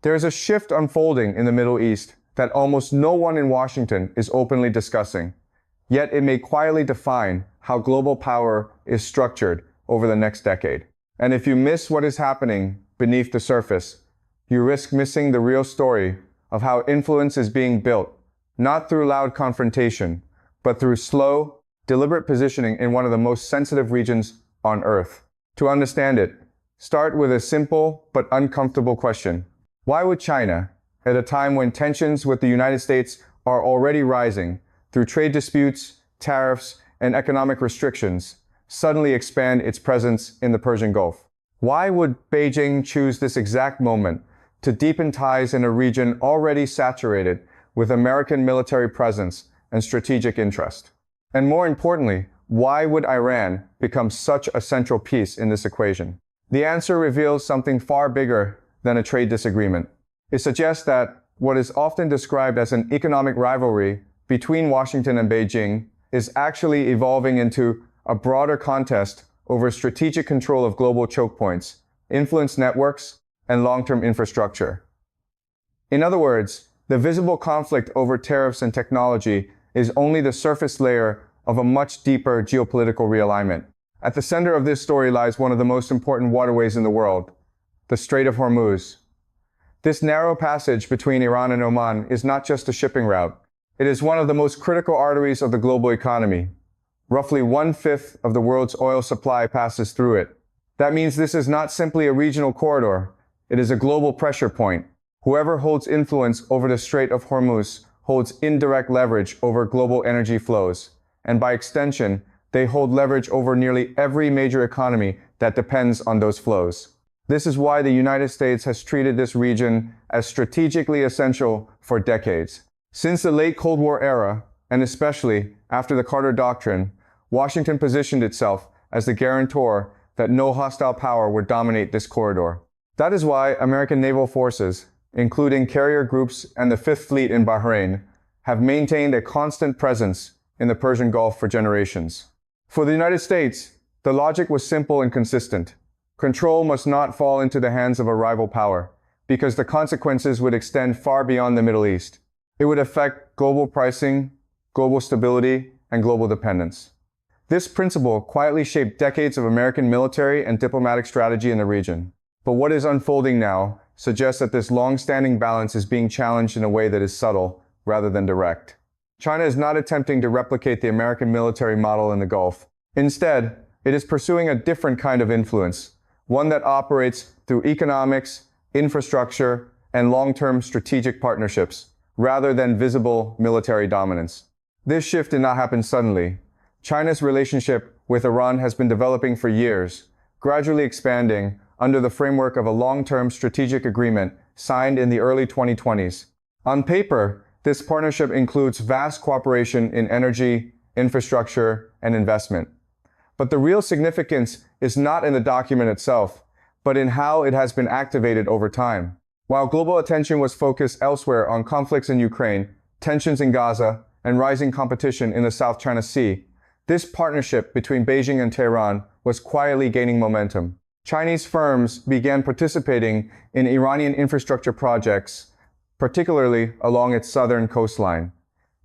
There is a shift unfolding in the Middle East that almost no one in Washington is openly discussing, yet it may quietly define how global power is structured over the next decade. And if you miss what is happening beneath the surface, you risk missing the real story of how influence is being built, not through loud confrontation, but through slow, deliberate positioning in one of the most sensitive regions on Earth. To understand it, start with a simple but uncomfortable question. Why would China, at a time when tensions with the United States are already rising through trade disputes, tariffs, and economic restrictions, suddenly expand its presence in the Persian Gulf? Why would Beijing choose this exact moment to deepen ties in a region already saturated with American military presence and strategic interest? And more importantly, why would Iran become such a central piece in this equation? The answer reveals something far bigger than a trade disagreement. It suggests that what is often described as an economic rivalry between Washington and Beijing is actually evolving into a broader contest over strategic control of global choke points, influence networks, and long-term infrastructure. In other words, the visible conflict over tariffs and technology is only the surface layer of a much deeper geopolitical realignment. At the center of this story lies one of the most important waterways in the world, the Strait of Hormuz. This narrow passage between Iran and Oman is not just a shipping route. It is one of the most critical arteries of the global economy. Roughly 1/5 of the world's oil supply passes through it. That means this is not simply a regional corridor. It is a global pressure point. Whoever holds influence over the Strait of Hormuz holds indirect leverage over global energy flows. And by extension, they hold leverage over nearly every major economy that depends on those flows. This is why the United States has treated this region as strategically essential for decades. Since the late Cold War era, and especially after the Carter Doctrine, Washington positioned itself as the guarantor that no hostile power would dominate this corridor. That is why American naval forces, including carrier groups and the Fifth Fleet in Bahrain, have maintained a constant presence in the Persian Gulf for generations. For the United States, the logic was simple and consistent. Control must not fall into the hands of a rival power, because the consequences would extend far beyond the Middle East. It would affect global pricing, global stability, and global dependence. This principle quietly shaped decades of American military and diplomatic strategy in the region. But what is unfolding now suggests that this long-standing balance is being challenged in a way that is subtle rather than direct. China is not attempting to replicate the American military model in the Gulf. Instead, it is pursuing a different kind of influence, one that operates through economics, infrastructure, and long-term strategic partnerships, rather than visible military dominance. This shift did not happen suddenly. China's relationship with Iran has been developing for years, gradually expanding under the framework of a long-term strategic agreement signed in the early 2020s. On paper, this partnership includes vast cooperation in energy, infrastructure, and investment. But the real significance is not in the document itself, but in how it has been activated over time. While global attention was focused elsewhere on conflicts in Ukraine, tensions in Gaza, and rising competition in the South China Sea, this partnership between Beijing and Tehran was quietly gaining momentum. Chinese firms began participating in Iranian infrastructure projects, particularly along its southern coastline.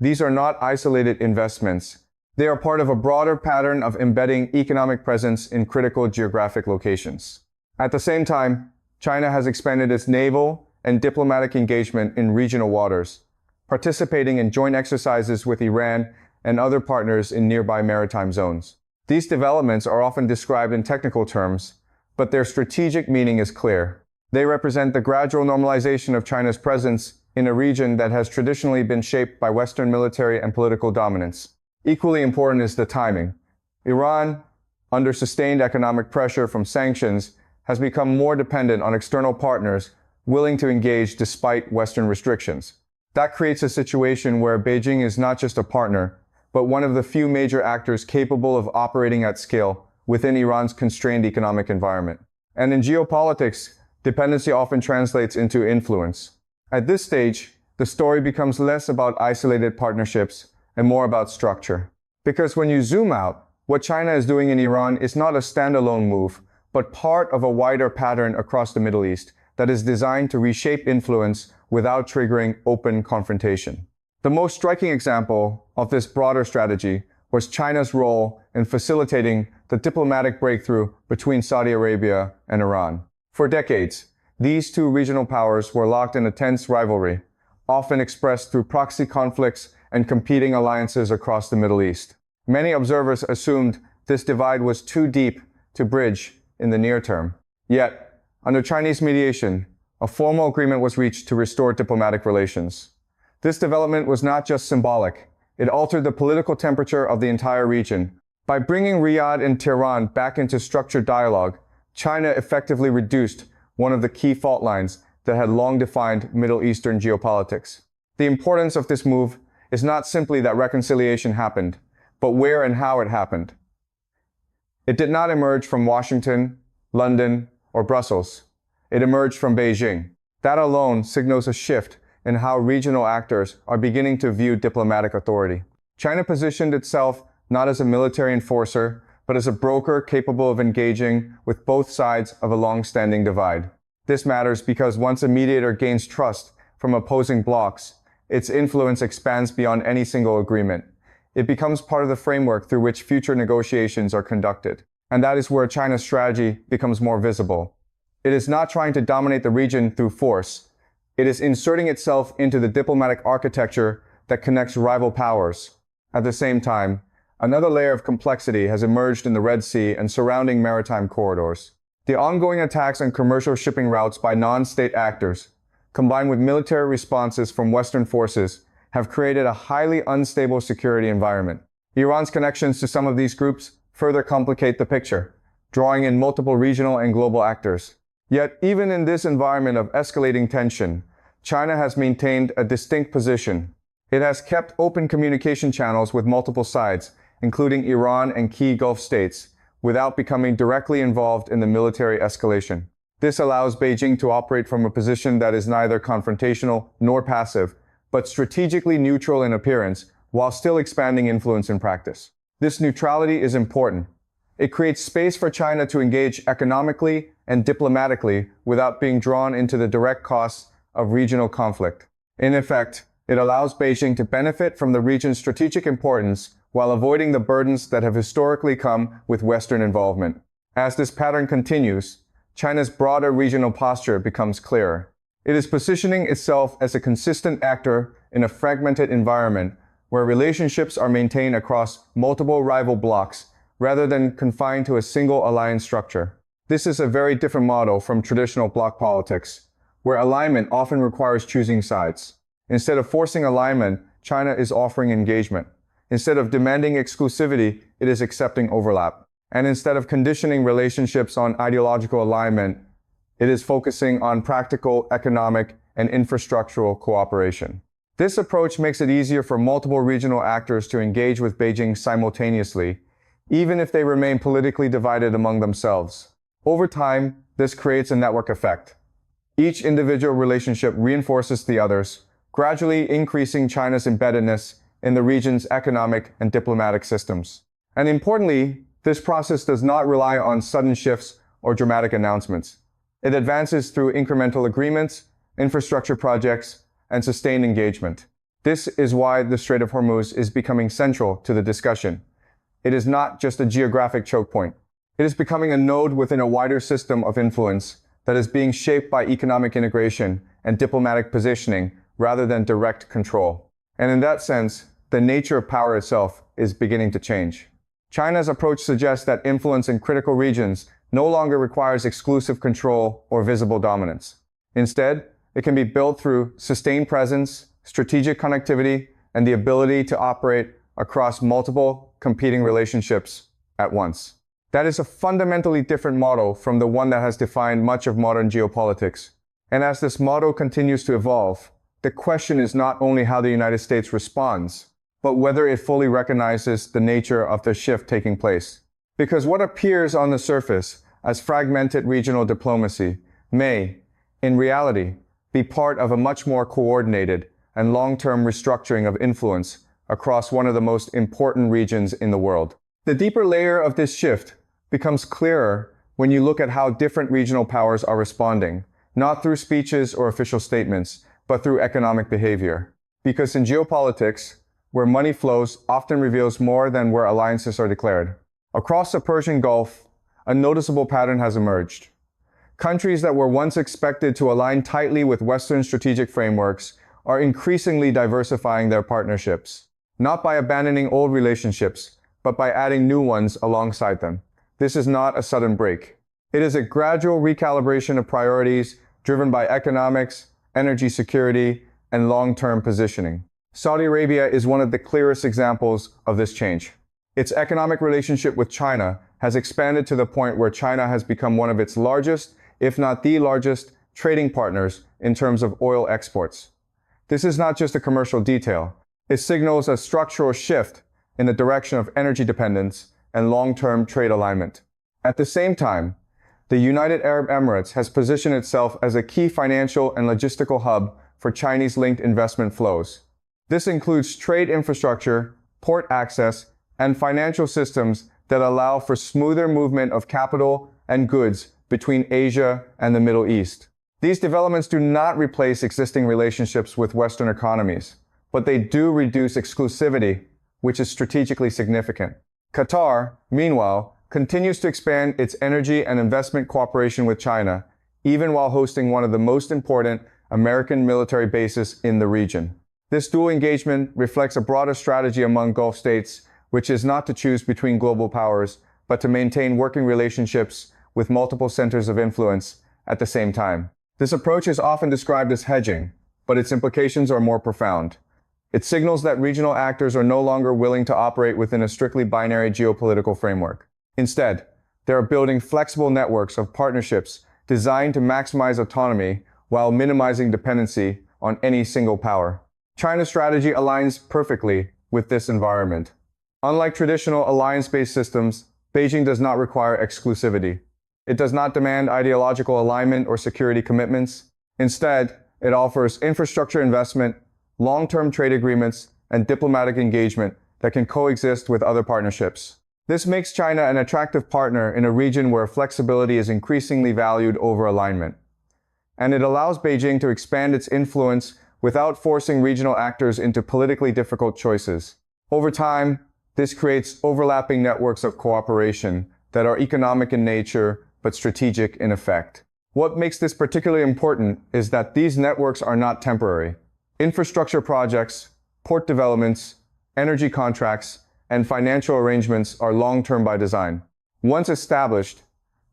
These are not isolated investments. They are part of a broader pattern of embedding economic presence in critical geographic locations. At the same time, China has expanded its naval and diplomatic engagement in regional waters, participating in joint exercises with Iran and other partners in nearby maritime zones. These developments are often described in technical terms, but their strategic meaning is clear. They represent the gradual normalization of China's presence in a region that has traditionally been shaped by Western military and political dominance. Equally important is the timing. Iran, under sustained economic pressure from sanctions, has become more dependent on external partners willing to engage despite Western restrictions. That creates a situation where Beijing is not just a partner, but one of the few major actors capable of operating at scale within Iran's constrained economic environment. And in geopolitics, dependency often translates into influence. At this stage, the story becomes less about isolated partnerships and more about structure. Because when you zoom out, what China is doing in Iran is not a standalone move, but part of a wider pattern across the Middle East that is designed to reshape influence without triggering open confrontation. The most striking example of this broader strategy was China's role in facilitating the diplomatic breakthrough between Saudi Arabia and Iran. For decades, these two regional powers were locked in a tense rivalry, often expressed through proxy conflicts and competing alliances across the Middle East. Many observers assumed this divide was too deep to bridge in the near term. Yet, under Chinese mediation, a formal agreement was reached to restore diplomatic relations. This development was not just symbolic. It altered the political temperature of the entire region. By bringing Riyadh and Tehran back into structured dialogue, China effectively reduced one of the key fault lines that had long defined Middle Eastern geopolitics. The importance of this move is not simply that reconciliation happened, but where and how it happened. It did not emerge from Washington, London, or Brussels. It emerged from Beijing. That alone signals a shift in how regional actors are beginning to view diplomatic authority. China positioned itself not as a military enforcer, but as a broker capable of engaging with both sides of a long-standing divide. This matters because once a mediator gains trust from opposing blocs, its influence expands beyond any single agreement. It becomes part of the framework through which future negotiations are conducted. And that is where China's strategy becomes more visible. It is not trying to dominate the region through force. It is inserting itself into the diplomatic architecture that connects rival powers. At the same time, another layer of complexity has emerged in the Red Sea and surrounding maritime corridors. The ongoing attacks on commercial shipping routes by non-state actors, combined with military responses from Western forces, have created a highly unstable security environment. Iran's connections to some of these groups further complicate the picture, drawing in multiple regional and global actors. Yet, even in this environment of escalating tension, China has maintained a distinct position. It has kept open communication channels with multiple sides, including Iran and key Gulf states, without becoming directly involved in the military escalation. This allows Beijing to operate from a position that is neither confrontational nor passive, but strategically neutral in appearance, while still expanding influence in practice. This neutrality is important. It creates space for China to engage economically and diplomatically without being drawn into the direct costs of regional conflict. In effect, it allows Beijing to benefit from the region's strategic importance while avoiding the burdens that have historically come with Western involvement. As this pattern continues, China's broader regional posture becomes clearer. It is positioning itself as a consistent actor in a fragmented environment where relationships are maintained across multiple rival blocs rather than confined to a single alliance structure. This is a very different model from traditional bloc politics, where alignment often requires choosing sides. Instead of forcing alignment, China is offering engagement. Instead of demanding exclusivity, it is accepting overlap. And instead of conditioning relationships on ideological alignment, it is focusing on practical, economic, and infrastructural cooperation. This approach makes it easier for multiple regional actors to engage with Beijing simultaneously, even if they remain politically divided among themselves. Over time, this creates a network effect. Each individual relationship reinforces the others, gradually increasing China's embeddedness in the region's economic and diplomatic systems. And importantly, this process does not rely on sudden shifts or dramatic announcements. It advances through incremental agreements, infrastructure projects, and sustained engagement. This is why the Strait of Hormuz is becoming central to the discussion. It is not just a geographic choke point. It is becoming a node within a wider system of influence that is being shaped by economic integration and diplomatic positioning rather than direct control. And in that sense, the nature of power itself is beginning to change. China's approach suggests that influence in critical regions no longer requires exclusive control or visible dominance. Instead, it can be built through sustained presence, strategic connectivity, and the ability to operate across multiple competing relationships at once. That is a fundamentally different model from the one that has defined much of modern geopolitics. And as this model continues to evolve, the question is not only how the United States responds, but whether it fully recognizes the nature of the shift taking place. Because what appears on the surface as fragmented regional diplomacy may, in reality, be part of a much more coordinated and long-term restructuring of influence across one of the most important regions in the world. The deeper layer of this shift becomes clearer when you look at how different regional powers are responding, not through speeches or official statements, but through economic behavior. Because in geopolitics, where money flows often reveals more than where alliances are declared. Across the Persian Gulf, a noticeable pattern has emerged. Countries that were once expected to align tightly with Western strategic frameworks are increasingly diversifying their partnerships, not by abandoning old relationships, but by adding new ones alongside them. This is not a sudden break. It is a gradual recalibration of priorities driven by economics, energy security, and long-term positioning. Saudi Arabia is one of the clearest examples of this change. Its economic relationship with China has expanded to the point where China has become one of its largest, if not the largest, trading partners in terms of oil exports. This is not just a commercial detail. It signals a structural shift in the direction of energy dependence and long-term trade alignment. At the same time, the United Arab Emirates has positioned itself as a key financial and logistical hub for Chinese-linked investment flows. This includes trade infrastructure, port access, and financial systems that allow for smoother movement of capital and goods between Asia and the Middle East. These developments do not replace existing relationships with Western economies, but they do reduce exclusivity, which is strategically significant. Qatar, meanwhile, continues to expand its energy and investment cooperation with China, even while hosting one of the most important American military bases in the region. This dual engagement reflects a broader strategy among Gulf states, which is not to choose between global powers, but to maintain working relationships with multiple centers of influence at the same time. This approach is often described as hedging, but its implications are more profound. It signals that regional actors are no longer willing to operate within a strictly binary geopolitical framework. Instead, they are building flexible networks of partnerships designed to maximize autonomy while minimizing dependency on any single power. China's strategy aligns perfectly with this environment. Unlike traditional alliance-based systems, Beijing does not require exclusivity. It does not demand ideological alignment or security commitments. Instead, it offers infrastructure investment, long-term trade agreements, and diplomatic engagement that can coexist with other partnerships. This makes China an attractive partner in a region where flexibility is increasingly valued over alignment. And it allows Beijing to expand its influence without forcing regional actors into politically difficult choices. Over time, this creates overlapping networks of cooperation that are economic in nature but strategic in effect. What makes this particularly important is that these networks are not temporary. Infrastructure projects, port developments, energy contracts, and financial arrangements are long-term by design. Once established,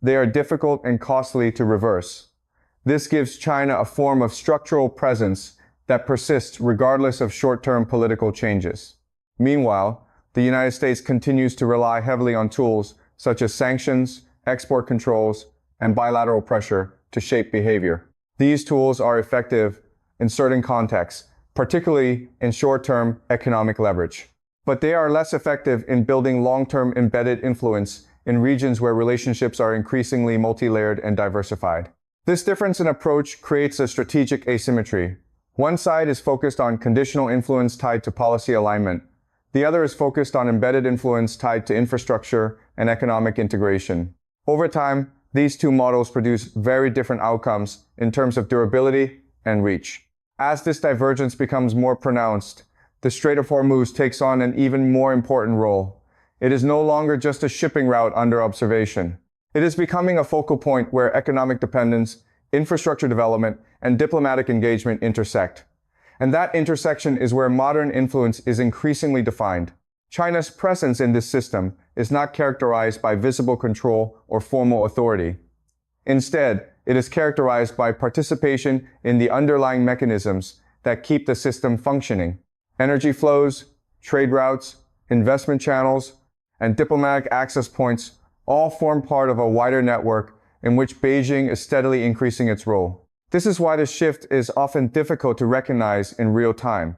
they are difficult and costly to reverse. This gives China a form of structural presence that persists regardless of short-term political changes. Meanwhile, the United States continues to rely heavily on tools such as sanctions, export controls, and bilateral pressure to shape behavior. These tools are effective in certain contexts, particularly in short-term economic leverage. But they are less effective in building long-term embedded influence in regions where relationships are increasingly multi-layered and diversified. This difference in approach creates a strategic asymmetry. One side is focused on conditional influence tied to policy alignment. The other is focused on embedded influence tied to infrastructure and economic integration. Over time, these two models produce very different outcomes in terms of durability and reach. As this divergence becomes more pronounced, the Strait of Hormuz takes on an even more important role. It is no longer just a shipping route under observation. It is becoming a focal point where economic dependence, infrastructure development, and diplomatic engagement intersect. And that intersection is where modern influence is increasingly defined. China's presence in this system is not characterized by visible control or formal authority. Instead, it is characterized by participation in the underlying mechanisms that keep the system functioning. Energy flows, trade routes, investment channels, and diplomatic access points all form part of a wider network in which Beijing is steadily increasing its role. This is why the shift is often difficult to recognize in real time.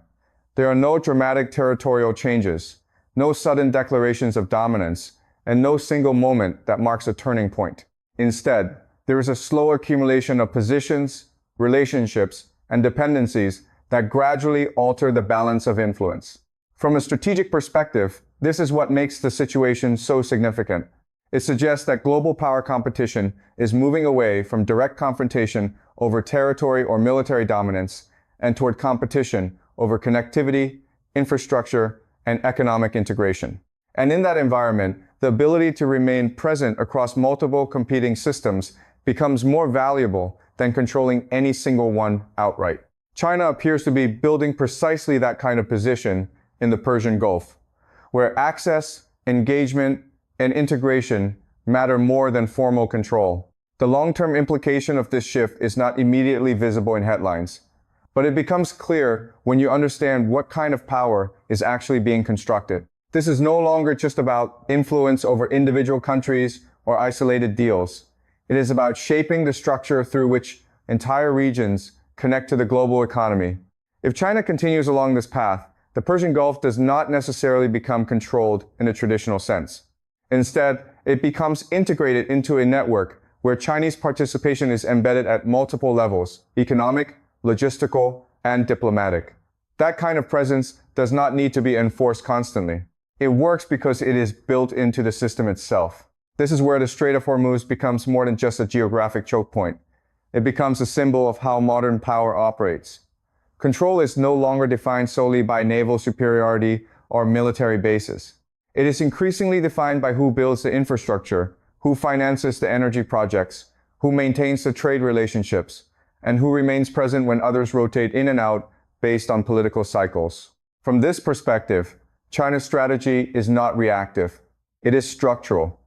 There are no dramatic territorial changes, no sudden declarations of dominance, and no single moment that marks a turning point. Instead, there is a slow accumulation of positions, relationships, and dependencies that gradually alter the balance of influence. From a strategic perspective, this is what makes the situation so significant. It suggests that global power competition is moving away from direct confrontation over territory or military dominance and toward competition over connectivity, infrastructure, and economic integration. And in that environment, the ability to remain present across multiple competing systems becomes more valuable than controlling any single one outright. China appears to be building precisely that kind of position in the Persian Gulf, where access, engagement, and integration matter more than formal control. The long-term implication of this shift is not immediately visible in headlines, but it becomes clear when you understand what kind of power is actually being constructed. This is no longer just about influence over individual countries or isolated deals. It is about shaping the structure through which entire regions connect to the global economy. If China continues along this path, the Persian Gulf does not necessarily become controlled in a traditional sense. Instead, it becomes integrated into a network where Chinese participation is embedded at multiple levels: economic, logistical, and diplomatic. That kind of presence does not need to be enforced constantly. It works because it is built into the system itself. This is where the Strait of Hormuz becomes more than just a geographic choke point. It becomes a symbol of how modern power operates. Control is no longer defined solely by naval superiority or military bases. It is increasingly defined by who builds the infrastructure, who finances the energy projects, who maintains the trade relationships, and who remains present when others rotate in and out based on political cycles. From this perspective, China's strategy is not reactive. It is structural.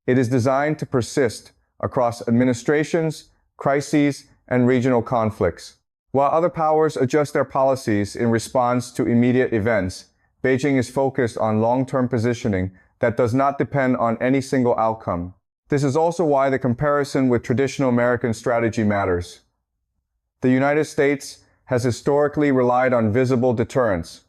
It is designed to persist across administrations, crises, and regional conflicts. While other powers adjust their policies in response to immediate events, Beijing is focused on long-term positioning that does not depend on any single outcome. This is also why the comparison with traditional American strategy matters. The United States has historically relied on visible deterrence,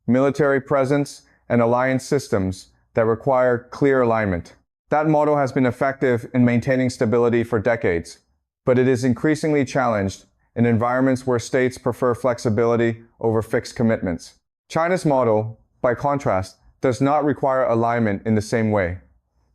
military presence, and alliance systems that require clear alignment. That model has been effective in maintaining stability for decades, but it is increasingly challenged in environments where states prefer flexibility over fixed commitments. China's model, by contrast, does not require alignment in the same way.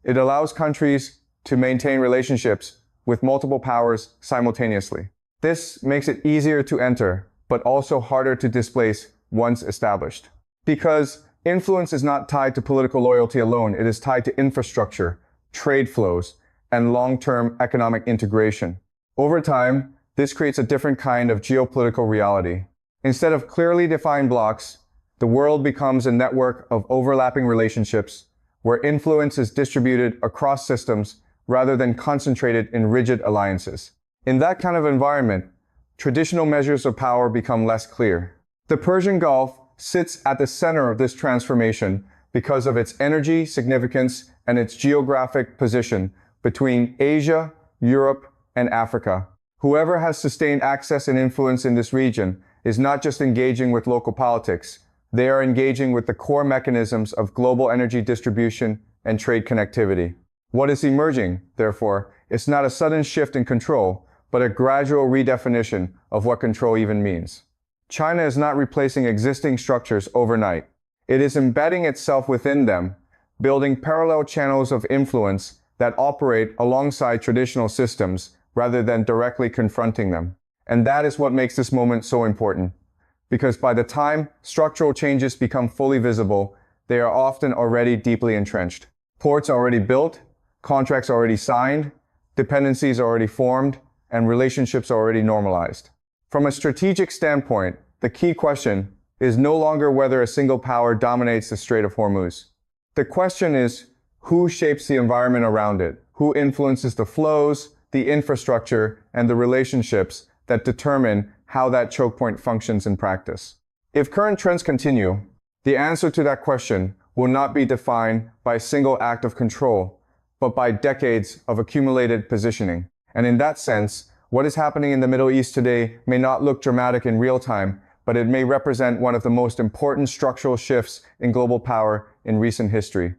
It allows countries to maintain relationships with multiple powers simultaneously. This makes it easier to enter, but also harder to displace once established. Because influence is not tied to political loyalty alone, it is tied to infrastructure, trade flows, and long-term economic integration. Over time, this creates a different kind of geopolitical reality. Instead of clearly defined blocks, the world becomes a network of overlapping relationships where influence is distributed across systems rather than concentrated in rigid alliances. In that kind of environment, traditional measures of power become less clear. The Persian Gulf sits at the center of this transformation because of its energy significance and its geographic position between Asia, Europe, and Africa. Whoever has sustained access and influence in this region is not just engaging with local politics, they are engaging with the core mechanisms of global energy distribution and trade connectivity. What is emerging, therefore, is not a sudden shift in control, but a gradual redefinition of what control even means. China is not replacing existing structures overnight. It is embedding itself within them, building parallel channels of influence that operate alongside traditional systems rather than directly confronting them. And that is what makes this moment so important. Because by the time structural changes become fully visible, they are often already deeply entrenched. Ports are already built, contracts are already signed, dependencies are already formed, and relationships are already normalized. From a strategic standpoint, the key question is no longer whether a single power dominates the Strait of Hormuz. The question is who shapes the environment around it, who influences the flows, the infrastructure, and the relationships that determine how that choke point functions in practice. If current trends continue, the answer to that question will not be defined by a single act of control, but by decades of accumulated positioning. And in that sense, what is happening in the Middle East today may not look dramatic in real time, but it may represent one of the most important structural shifts in global power in recent history.